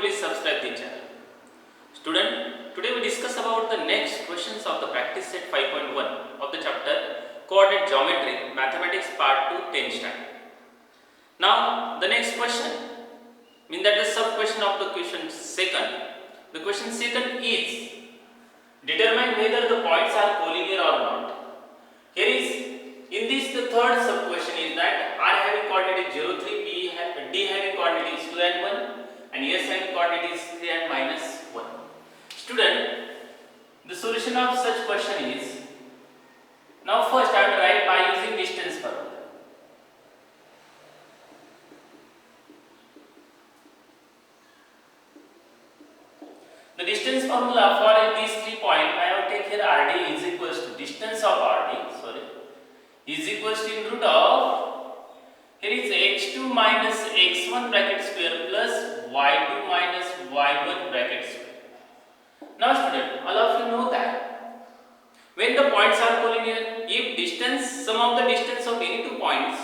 please subscribe the channel. Student, today we discuss about the next questions of the practice set 5.1 of the chapter Coordinate Geometry Mathematics Part 2 10th standard. Now the next question means that the sub question of the question second. The question second is determine whether the points are collinear or not. Here is in this the third sub question is that R having coordinate is 0, 3, D having coordinate is 2 and 1 and S having coordinate is 3 and minus 1. Student, the solution of such question is, now first I will write by using distance formula. The distance formula for these 3 points, I have take here RD is equals to distance of RD, is equals to in root of, here is x2 minus x1 bracket square plus y2 minus y1 bracket square. Now student, all of you know that when the points are collinear, if distance, sum of the distance of any two points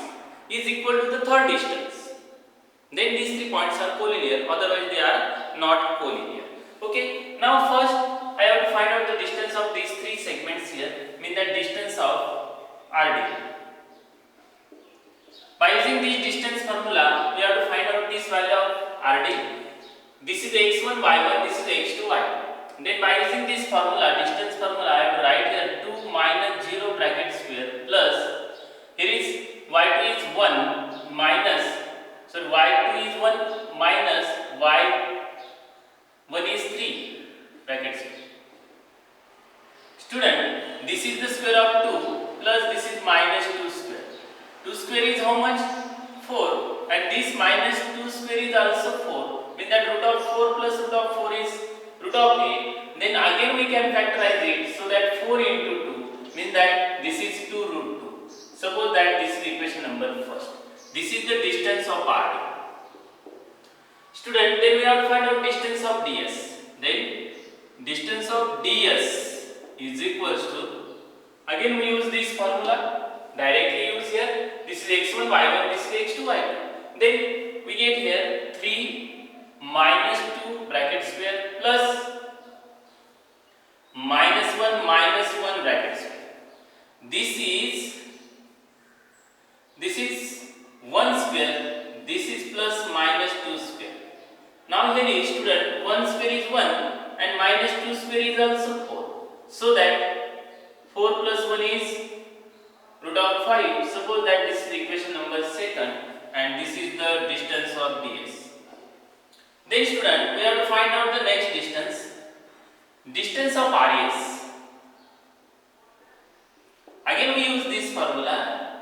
is equal to the third distance, then these 3 points are collinear, otherwise they are not collinear. Okay, now first I have to find out the distance of these 3 segments here, mean the distance of RD. By using this distance formula, we have to find out this value of RD. This is x1, y1, this is x2, y2. Then by using this formula, distance formula, I have to write here 2 minus 0 bracket square plus, here is y2 is 1 minus, so y2 is 1 minus y1 is 3 bracket square. Student, this is the square of 2 plus this is minus 2 square. 2 square is how much? 4, and this minus 2 square is also 4. Means that root of 4 plus root of 4 is root of 8. Then again we can factorize it, so that 4 into 2 means that this is 2 root 2. Suppose that this is equation number first. This is the distance of RD. Student, then we have to find out distance of DS. Then distance of DS is equals to, again we use this formula, directly use here, this is x1, y1, this is x2, y2. Then we get here 3 minus 2 bracket square plus minus 1 bracket square. This is 1 square, this is plus minus 2 square. Now here is student, 1 square is 1 and minus 2 square is also 4. So that 4 plus 1 is root of 5. Suppose that this is equation number second and this is the distance of DS. Then student, we have to find out the next distance. Distance of RS. Again we use this formula,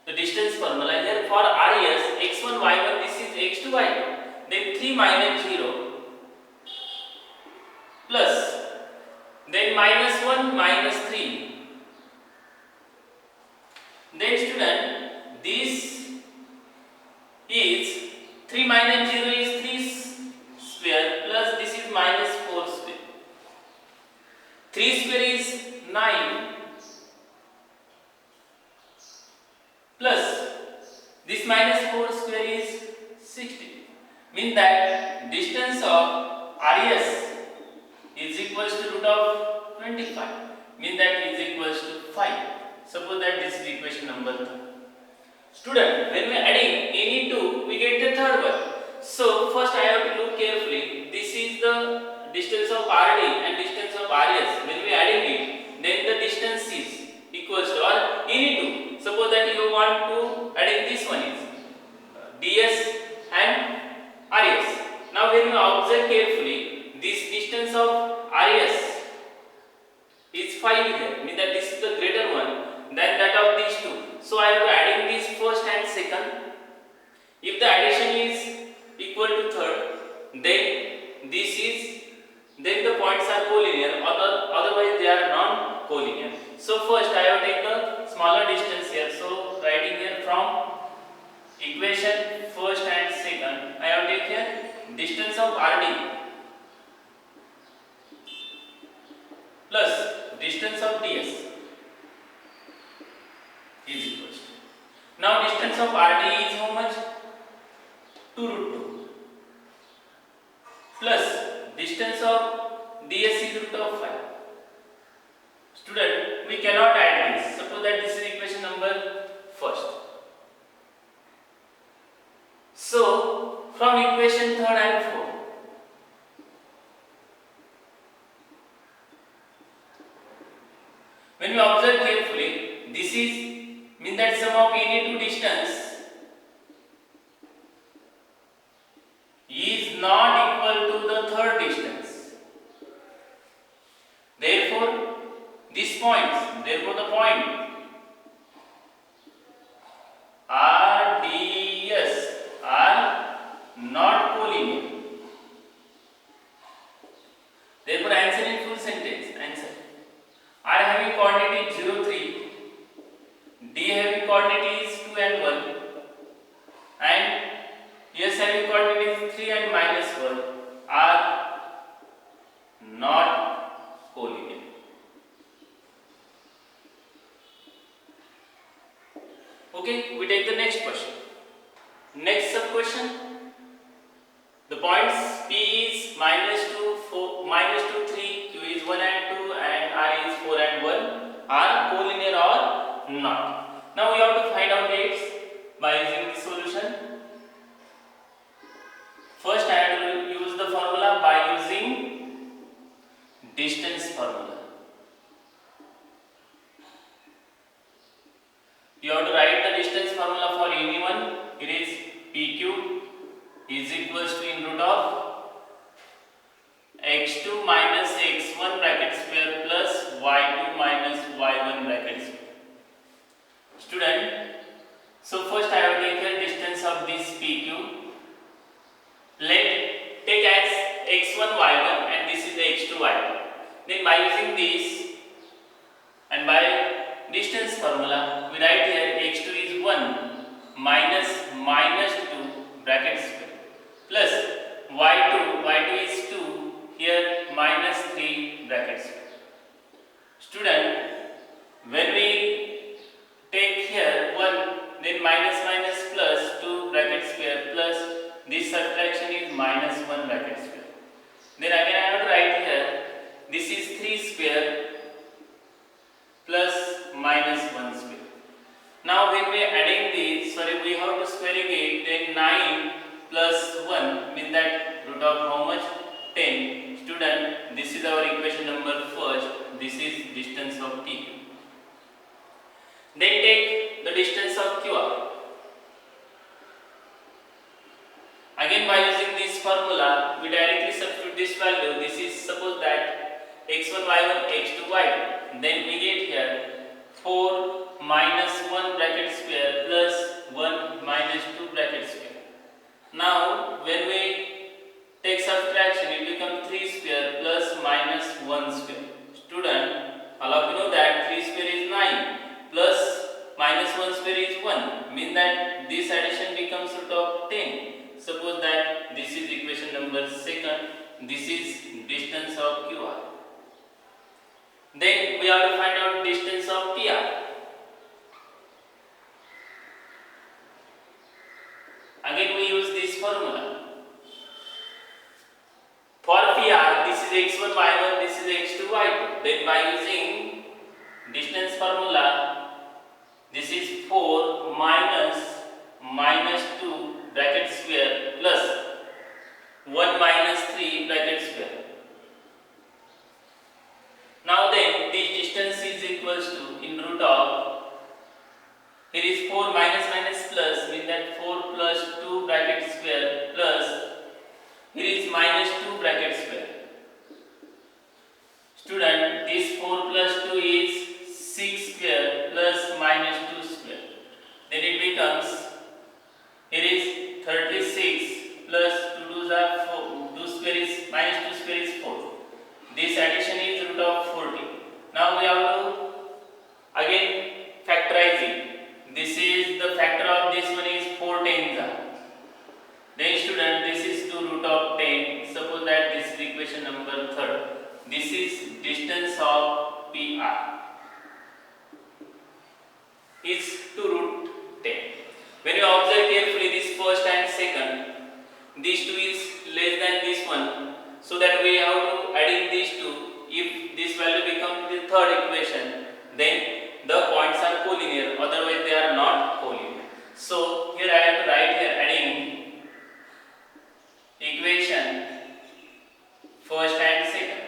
the distance formula. Here for RS, x1, y1, this is x2, y2. Then 3 minus 0 plus, then minus 1 minus 3. Then student, this is 3 minus 0 is 3 square plus this is minus 4 square. 3 square is 9 plus this minus 4 square is 60. Means that distance of RS is equals to root of 25. Means that is equals to 5. Suppose that this is equation number 3. Student, when we are adding any two, we get the third one. So first I have to look carefully. This is the distance of RD and distance of RS. When we are adding it, then the distance is equals to or any two. Suppose that you want to adding this one is DS and RS. Now when you observe carefully, this distance of RS is 5 here. Means that this is the greater one than that of these two. So I am adding this first and second. If the addition is equal to third, then the points are collinear, otherwise they are non-collinear. So first I have taken the smaller distance here. So writing here from equation first and second, I have taken here distance of RD plus distance of DS is equals to. Now distance of RD is how much? 2 root 2. plus distance of ds is root of 5. Student, we cannot add this. Suppose that this is equation number first. So, from equation 3rd and 4th, when we observe carefully, this is mean that sum of any two distance is not equal to the third distance. Therefore, these points, therefore the point R, D, S are not collinear. Therefore, answer in full sentence. Answer. R having coordinate 0, 3, D having coordinate 2 and 1, and S having coordinate 3 and -1 are not collinear. Okay, we take the next question. Next sub question. The points P is -2, 4, -2, 3, Q is 1 and 2, and R is 4 and 1 are collinear or not. Now we have to find out its by using the solution. First, I have to use the formula by using distance formula. You have to write the distance formula for any one. It is PQ is equals to in root of x2 minus x1 bracket square plus y2 minus y1 bracket square. Student, so first I have to take the distance of this PQ. Let take as x1 y1 and this is the x2 y2. Then by using this and by distance formula, we write here x2 is 1 minus -2 bracket square plus y2 is 2 here -3 bracket square. Student, when we take here 1 then minus plus 2 bracket square plus this subtraction is -1 bracket square. Then again I have to write here this is 3 square plus -1 square. Now when we are adding this, we have to squaring it, then 9 plus 1 means that root of how much? 10. Student, this is our equation number first. This is distance of PQ. Then take the distance of QR. Again by using this formula, we directly substitute this value. This is suppose that x1 y1 x2 y2. Then we get here 4 minus 1 bracket square plus 1 minus 2 bracket square. Now when we take subtraction, it becomes 3 square plus -1 square. Student, all of you know that 3 square is 9 plus -1 square is 1. Mean that this addition becomes root of 10. Suppose that this is equation number 2nd. This is distance of QR. Then we have to find out distance of PR. Again we use this formula. For PR, this is x1 y1, this is x2 y2. Then by using distance formula, this is 4 minus -2 bracket square plus 1 minus 3 bracket square. Now then this distance is equals to in root of, here is 4 minus plus means that 4 plus 2 bracket square plus here is -2 bracket square. Student, this 4 plus 2 is 6 square plus -2 square. Then it becomes, here is 36 plus 2 square is -2 square is 4. This addition is root of 40. Now we have to again factorize it. This is the factor of this one is 4 tens are. Then student, this is 2 root of 10. Suppose that this is equation number 3rd. This is distance of PR is 2 root 10. When you observe carefully this first and second, these two is less than this one. So that we have to adding these two. If this value becomes the third equation, then the points are collinear, otherwise they are not collinear. So here I have to write here adding equation first and second.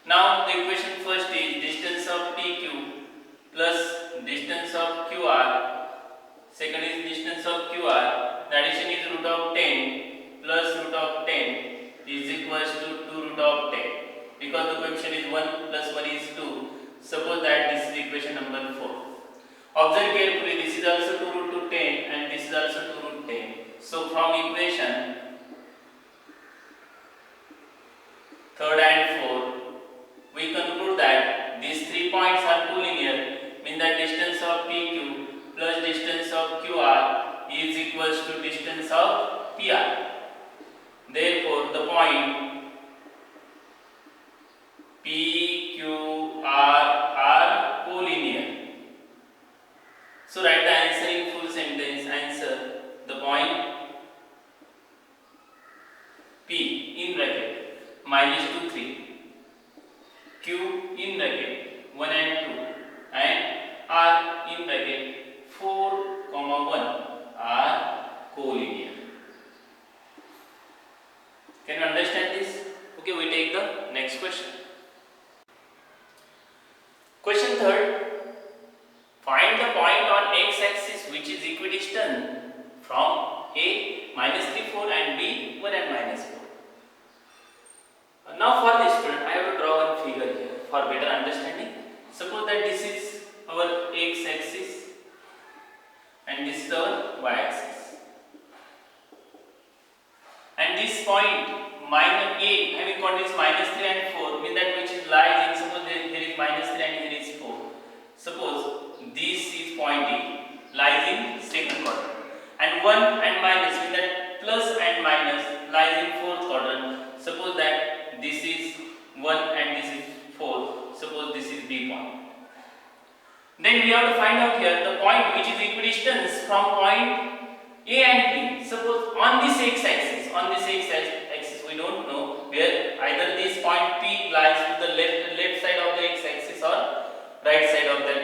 Now the equation first is distance of PQ plus distance of QR. Second is distance of QR. The addition is root of 10 plus root of 10 is equals to 2 root of 10. Because the coefficient is 1 plus 1 is 2. Suppose that this is equation number 4. Observe carefully, this is also 2 root to 10 and this is also 2 root 10. So from equation third and fourth, we conclude that these 3 points are collinear, means that distance of PQ plus distance of QR is equals to distance of PR. Therefore, the point PQR are collinear. So write the answer in full sentence. Answer the point P in bracket minus 2 3, Q in bracket 1 and 2, and R in bracket 4, 1 are collinear. Can you understand this? Okay, we take the next question. Question third. Find the point on x-axis which is equidistant from A minus 3 4 and B 1 and minus 4. Now for this student, I have to draw one figure here for better understanding. Suppose that this is our x-axis and this is our y-axis. And this point minus A having coordinates minus 3 and 4 means that which is lies in, suppose there is minus 3 and here is 4. Suppose this is point A lies in second quadrant and 1 and minus means that plus and minus lies in fourth quadrant. Suppose that this is 1 and this is 4. Suppose this is B point. Then we have to find out here the point which is equidistant from point A and B. Suppose on this x-axis, we don't know where either this point P lies to the left side of the x-axis or right side of that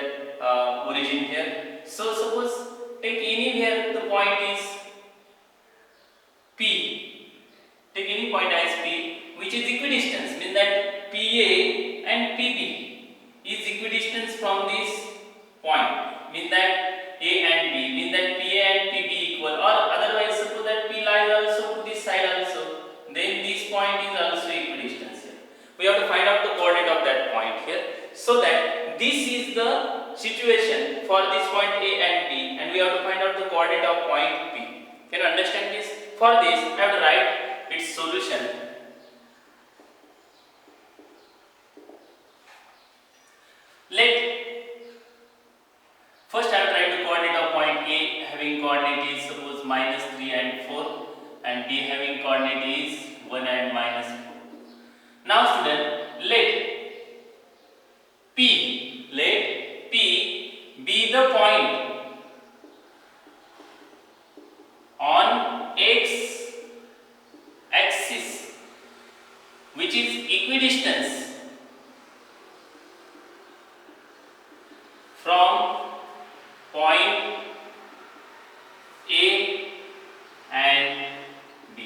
origin here. So suppose take anywhere the point is P. Take any point as P which is equidistant, means that PA and PB is equidistant from this point, means that A and B, means that PA and PB equal, or otherwise suppose that P lies also to this side also, then this point is also equidistant here. We have to find out the coordinate of that point here, so that this is the situation for this point A and B, and we have to find out the coordinate of point P. Can you understand this? For this, I have to write its solution. First I will write the coordinate of point A having coordinate is suppose minus 3 and 4 and B having coordinate is 1 and minus 4. Now student, let P be the point on x axis which is equidistant from point A and B.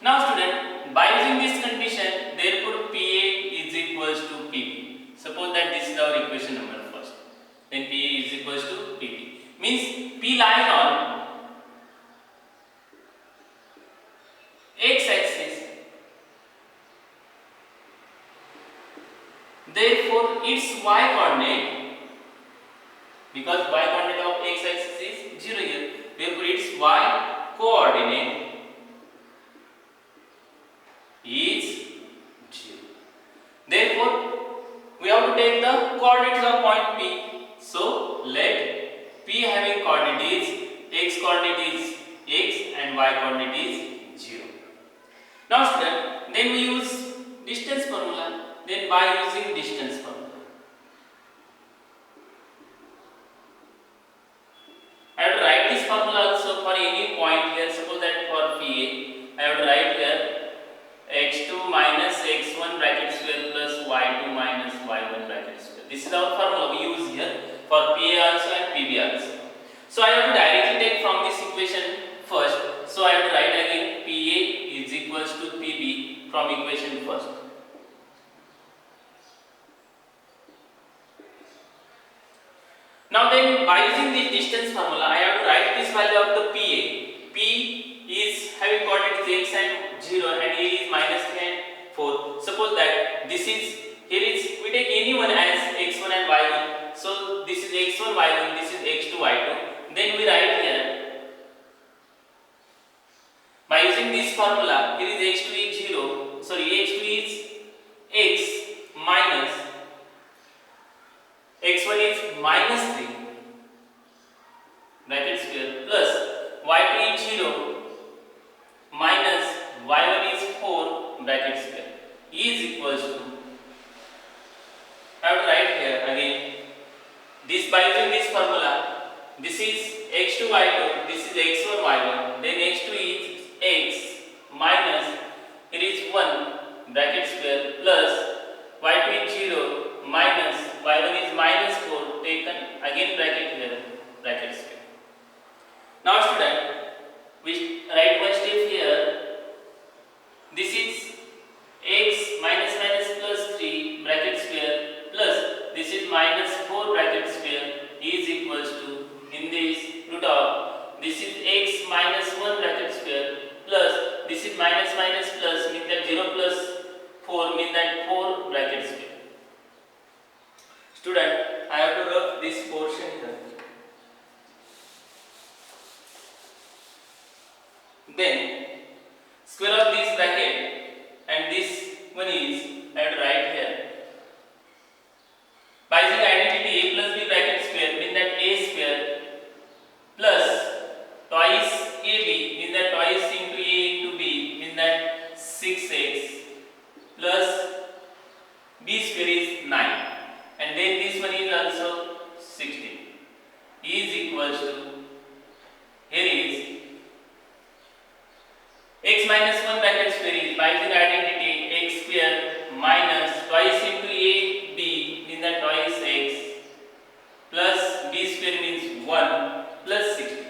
Now student, by using this condition, therefore PA is equals to PP. Suppose that this is our equation number first. Then PA is equals to PP. Means P lies on x-axis. Therefore its y coordinate, because y coordinate of x-axis is 0 here, therefore its y coordinate is 0. Therefore we have to take the coordinates of point P. So let P having coordinate is x coordinate is x and y coordinate is 0. Now student, then we use distance formula. Then by using distance formula, I have to write this formula also for any point here. Suppose that for PA, I have to write here is our formula we use here for PA also and PB also. So I have to directly take from this equation first. So I have to write again PA is equals to PB from equation first. Now then, by using this distance formula, I have to write this value of the PA. P is having coordinates x and 0 and A is minus 3 and 4. Suppose that this is, here is, we take any one as x1 and y1. So this is x1, y1, this is x2, y2. Then we write here, by using this formula, here is x2 is 0, sorry, x2 is x minus x1 is minus 3 bracket square plus y2 is 0 minus y1 is 4 bracket square is equals to, I have to write here again this by using this formula, this is x2 y2, this is x1 y1, then x2 is x minus it is 1 bracket square plus y2 is 0 minus y1 is minus 4 taken again bracket here bracket square. Now student, we write one step here, this is x minus minus plus 3 bracket square plus this is minus 4 bracket square is equals to, in this root of, this is x minus 1 bracket square plus this is minus minus plus means that 0 plus 4 means that 4 bracket square. Student, I have to rub this portion here. Then square of this bracket and this one is, I have to write here. By using identity a plus b bracket square means that a square plus twice ab means that twice into a into b means that 6x plus b square is 9 and then this one is also 16 is equals to, here is x minus 1 bracket square is by using identity x square minus twice into a b means that twice x plus b square means 1 plus 16.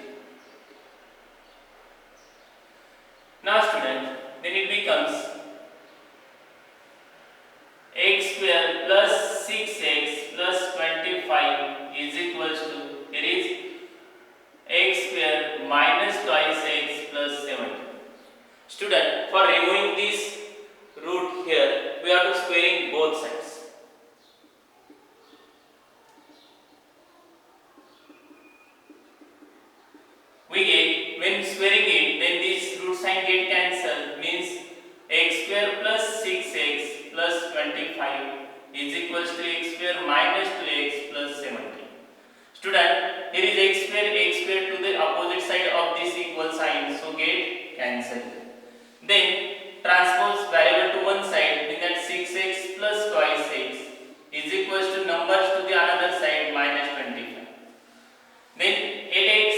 Now student, then it becomes x square plus 6x plus 25 is equals to, here is x square minus twice x plus 70. Student, for removing this root here, we are to squaring both sides. We get, when squaring it, then this root sign get cancelled, means x square plus 6x plus 25 is equals to x square minus 2x plus 70. Student, here is x square to the opposite side of this equal sign, so get cancelled. Then transpose variable to one side, means that 6x plus twice x is equals to numbers to the another side minus 25. Then 8x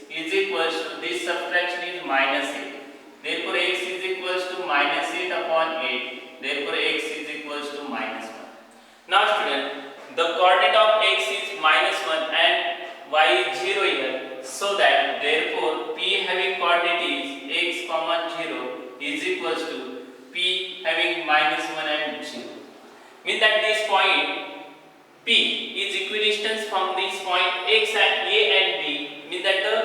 is equals to, this subtraction is minus 8. Therefore x is equals to minus 8 upon 8. Therefore x is equals to minus 1. Now student, the coordinate of x is minus 1 and y is 0 here. So that therefore p having coordinate is x comma 0 is equals to p having minus 1 and 0. Means that this point p is equidistant from this point x and a and b, means that the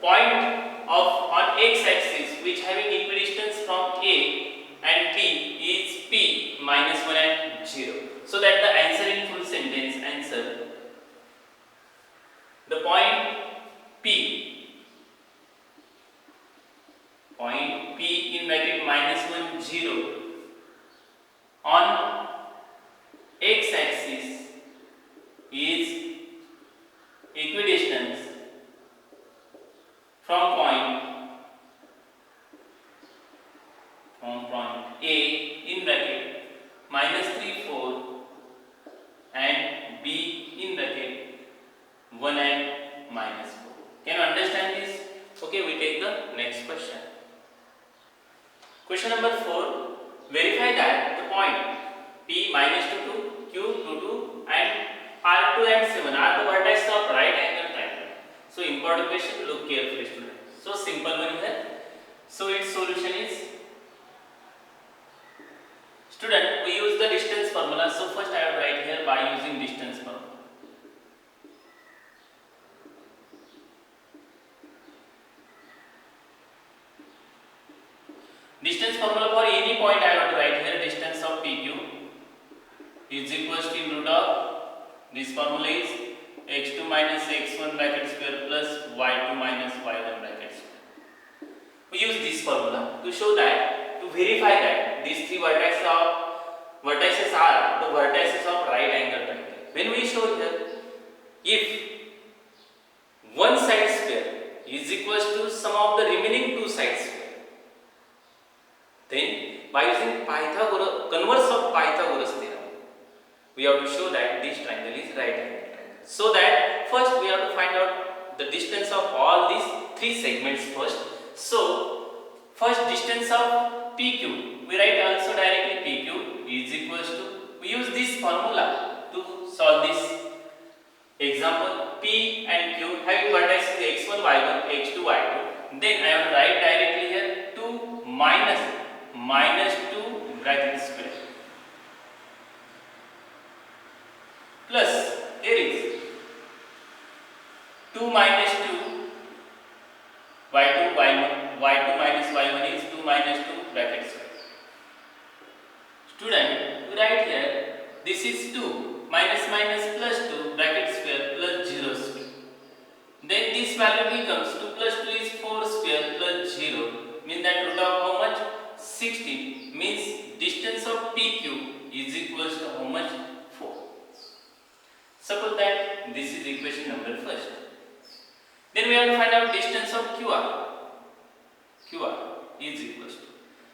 point of on x axis which having equidistance from a and b is p minus 1 and 0. So that the answer in full sentence, answer, the point p in bracket minus 1 0 on x axis is equidistant from point a in bracket minus 3 4 and b in bracket 1 and minus 4. Can you understand this? Okay, we take the next question. Question number 4. Verify that the point P minus 2 to Q 2 and R2 and 7 are the vertices of right angle triangle. So important question, look carefully student. So simple one here. So its solution is, student, we use the distance formula. So first I will write here by using distance formula. Distance formula for any point I have to write here, distance of PQ is equals to root of, this formula is x2 minus x1 bracket square plus y2 minus y1 bracket square. We use this formula to show that, to verify that these three vertices are the vertices of right angle triangle. When we show here, if one side square is equals to sum of the remaining two sides square, then by using converse of Pythagoras theorem, we have to show that this triangle is right angle triangle. So that first we have to find out the distance of all these three segments first. So first distance of PQ, we write also directly PQ is equals to, we use this formula to solve this example. P and Q having vertices x1 y1 x2 y2, then I have to write directly here 2 minus 2 bracket square plus, here is 2 minus 2 y2 minus y1 is 2 minus 2 bracket square. Student, we write here, this is 2 minus plus 2 bracket square plus 0 square. Then this value becomes 2 plus 2 is 4 square plus 0, means that root of how much? 16, means distance of PQ is equals to how much? 4. Suppose that this is equation number first. Then we have to find out distance of QR. QR is equals to,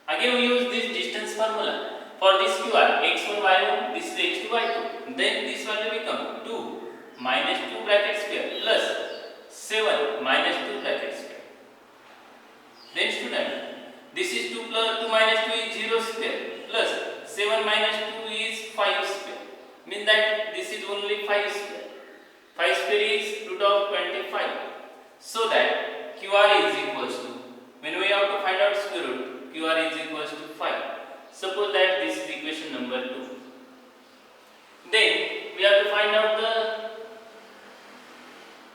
again we use this distance formula. For this QR, x1 y1, this is x2 y2. Then this value become 2 minus 2 bracket square plus 7 minus 2 bracket square. Then student, this is 2 minus 2 is 0 square plus 7 minus 2 is 5 square. Means that this is only 5 square. 5 square is root of 25. So that QR is equals to, when we have to find out square root, QR is equals to 5. Suppose that this is equation number 2. Then we have to find out the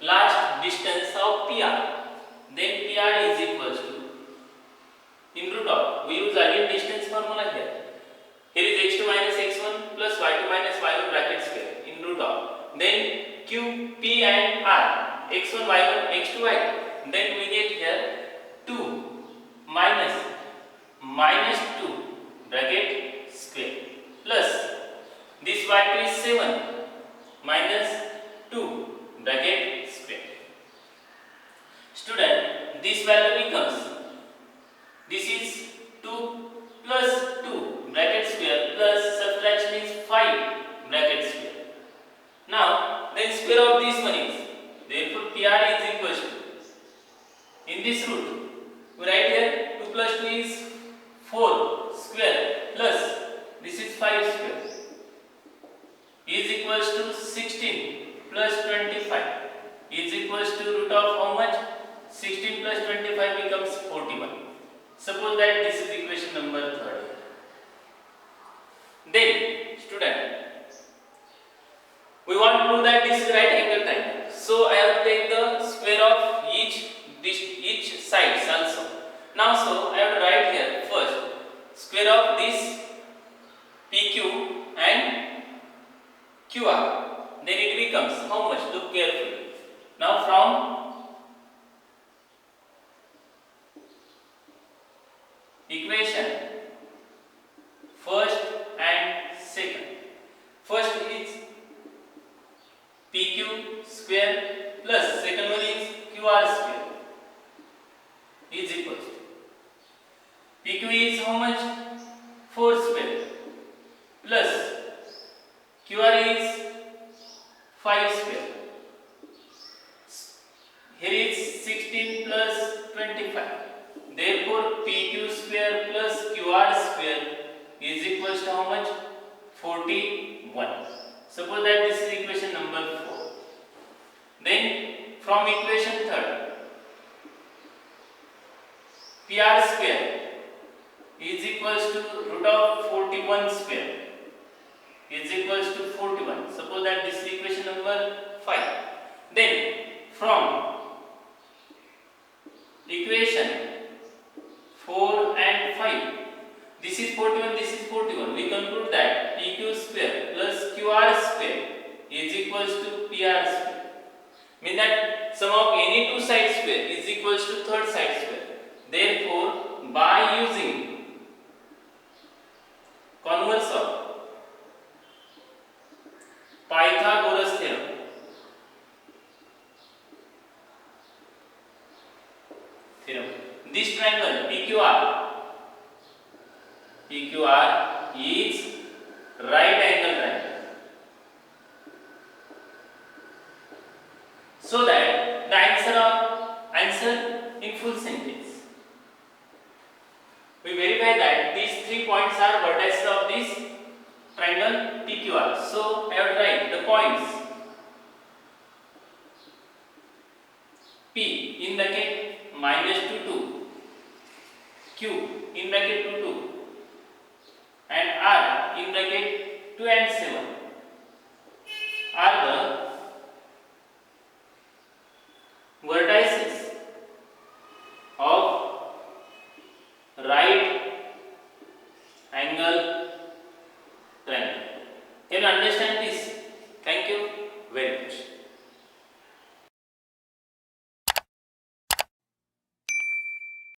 last distance of PR. Then PR is equals to, in root of, we use again distance formula here. Here is x2 minus x1 plus y2 minus y1 bracket square in root of. Then Q, P and R, x1, y1, x2, y2. Then we get here 2 minus 2 bracket square plus this y2 is 7 minus 2 bracket square. Student, this value becomes, this is 2 plus 2 bracket square plus subtraction is 5 bracket square. Now then square of this one is, therefore PR is equals to, in this root we write here 2 plus 2 is 4 square plus this is 5 square is equals to 16 plus 25 is equals to root of how much? 16 plus 25 becomes 41. Suppose that this is equation number 3. Then student, we want to prove that this is right angle triangle. So I have to take the square of each sides also. Now so I have to write here first square of this PQ and QR. Then it becomes how much? Look carefully. Now from equation first and second. First is PQ square plus second one is QR square is equals to, PQ is how much? 4 square plus QR is 5 square. Here is 16 plus 25. Therefore PQ square plus QR square is equals to how much? 41. Suppose that this is equation number 4. Then from equation 3rd, PR square is equals to root of 41 square is equals to 41. Suppose that this is equation number 5. Then from equation 4 and 5, this is 41, this is 41. We conclude that PQ square plus QR square is equals to PR square. Mean that sum of any two side square is equals to third side square. Therefore, by using converse of Pythagoras theorem, this triangle PQR is right angle triangle. So that the answer in full sentence. We verify that these 3 points are vertices of this triangle PQR. So I have to write the points P in bracket -2 2, Q in bracket 2 2, and R in bracket 2 and 7 are the vertices of right